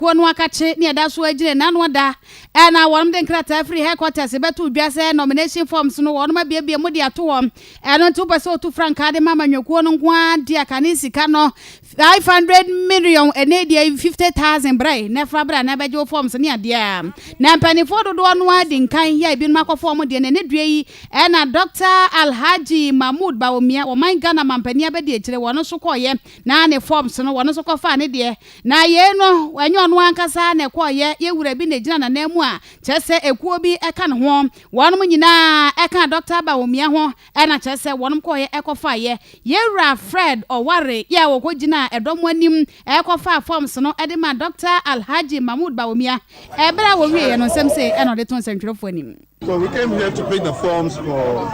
One wakache near that's where Jane and Wada, and I want them crata free headquarters, but to dress nomination forms no one might be a modia to one, and on 2% to Frank Adamama, your one, dear Canisi Cano, 500 million and 50,000 bray, Nefabra, never your forms near dear. Nampany for the one wedding, kind here, been Marco Form, and Nedri, and a Dr. Alhaji Mahmoud Bawumia, or my Ghana Mampania Bedia, the one also call ye, nine forms, no one also call funny dear. Now, ye know, when you're one kasa na kwa ye would have been a jana na mu a chese ekuo bi eka ne ho wonum nyina eka Dr. Bawumia ho e na chese wonum ko ye ekofa ye ra Fred Oware ye wo ko gina edom anim ekofa forms no e de ma Dr. Alhaji Mahmoud Bawumia e bra wo wie ye no sem se e no de ton sentwerefo anim. So we came here to pick the forms for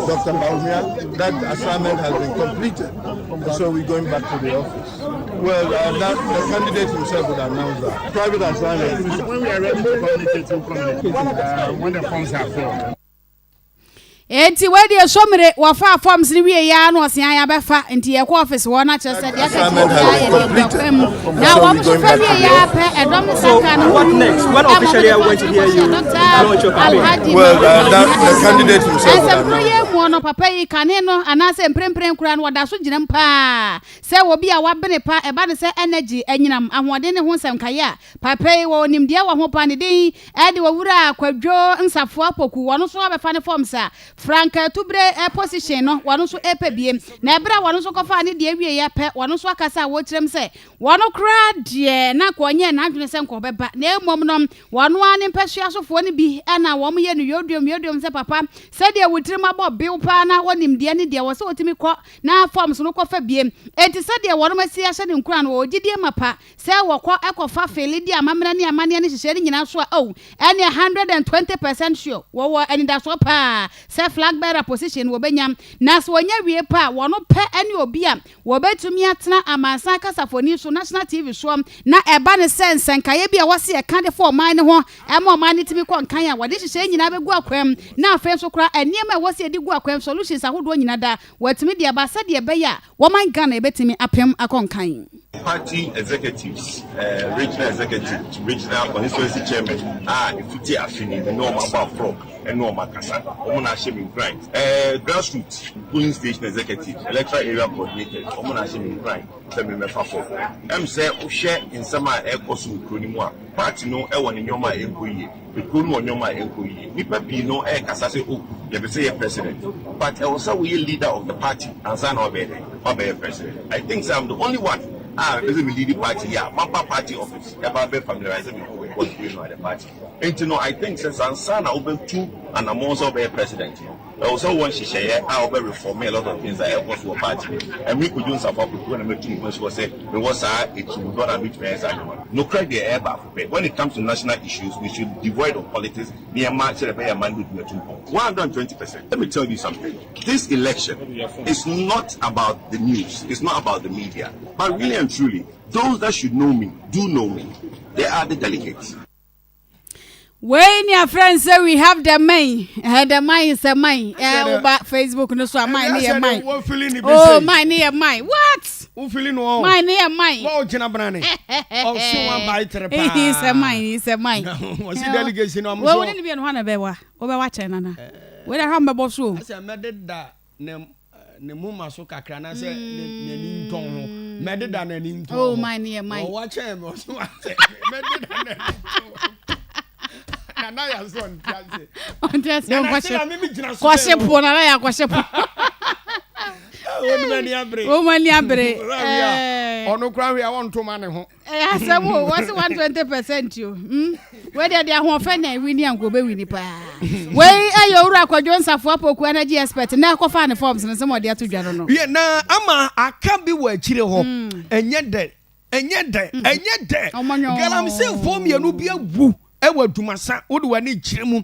Dr. Bawumia. That assignment has been completed. So we're going back to the office. Well, the candidate himself would announce that. Private assignment. When we are ready to communicate, we'll communicate. When the forms are full. Enti we dey somre wa fa forms ni wie ya no osia ya befa enti ye ko office wona che se dia ka na wa mo fa wie ya pe edom saka no what next when officially I want to hear you launch your campaign. Well, the candidate himself ese mo no papa yi kane no anase mprempren kura no wada so ginam pa se wo bi a wa bene pa e ba ne se energy anyinam ahode ne ho nsem kaye a papa yi wo nim dia wa ho pa ne din e de wo wura akwadwo nsafo apoku wono so abefa ne forms a Franka tubre position no wano so epebiem na ebra wano so kofa ne de awie ya pe wano so akasa wo kirem se wano kra de na konye na adwene se nko beba na emom no wano ane mpehia sofo ne bi na wo mo ye no yodum se papa se de wotirim abo biw pa na wonim de ne de wo se otimi kɔ na forms no kofa biem enti se de wano masi ahye ne nkura no ogidie mapa se wo kɔ ekofa feli de amamra ne amane ne hyehyɛ ne nyina so a oh ene 120% sure wo ani da so pa se flag bearer position wo benyam na so wonya wie pa wono pe ene obi a wo betumi atena amansan kasafoni so national TV so na eba ne sense nkaye bia wose e kan de for man ne ho e ma man ne timi ko nkan a wode hyehyɛ nyina begu akwam na afa so kra eniema wose edi gu akwam solutions ahodo nyina da watimi de ba sa de be ya wo man Ghana e betimi apem akonkan. Party executives, regional executives, regional constituency chairman, Ifiti Afini, the normal about frog, and normal Kasa, Omona Shaming Grind, grassroots, polling station executives, electoral area coordinators, Omona Shaming Grind, Femi Mefafo. Say, share in some air cosu Kronimwa, party no, one in your mind, Enkoye, the Kunu on your mind, Enkoye, Nipa Pino, air Kasase, you say a president, but also we leader of the party, and son of a president. I think I'm the only one. This is the leading party, yeah. Mapa party office. About familiarizing me with what's going on at the party. And you know, I think since Ansana open two and I'm also a president. I also want to share how we reform a lot of things that help us to a party. And we could do some of when I make two months was say we was it should not meet me as no credit the air back. When it comes to national issues, we should devoid of politics. Near match a man with 120%. Let me tell you something. This election is not about the news, it's not about the media, but really and truly, those that should know me do know me. They are the delegates. When your friends say we have the main, the mine is a mine. About Facebook, no so mine near mine. Oh, mine near mine. What? Who feeling all? Mine near mine. Oh, Jena Brani. Oh, someone by Trepa. He's a mine, he's a mine. Was he delegation? Well, we didn't be on one of Bewa. Over watching, Nana. Where I have boss room. I made that Nemuma Soka Crana said, Ninton, made than an into. Oh, mine near mine. Watch him. Na ya son tiase. On tiase on kwashe po na ya kwashe po. O mani abre. Ono kra we won to mane ho. Asem o was 120% you. Where dey ho fe na wini anko be wini pa. We ayo wura kwadwo nsafo apoku energy expert na kofa ne forms ne sem ode atodwa no. Ye na ama aka bi wa akire ho. Enye de. Galam se form ye no bi awu. Ewa dumasa wode wani kyeremu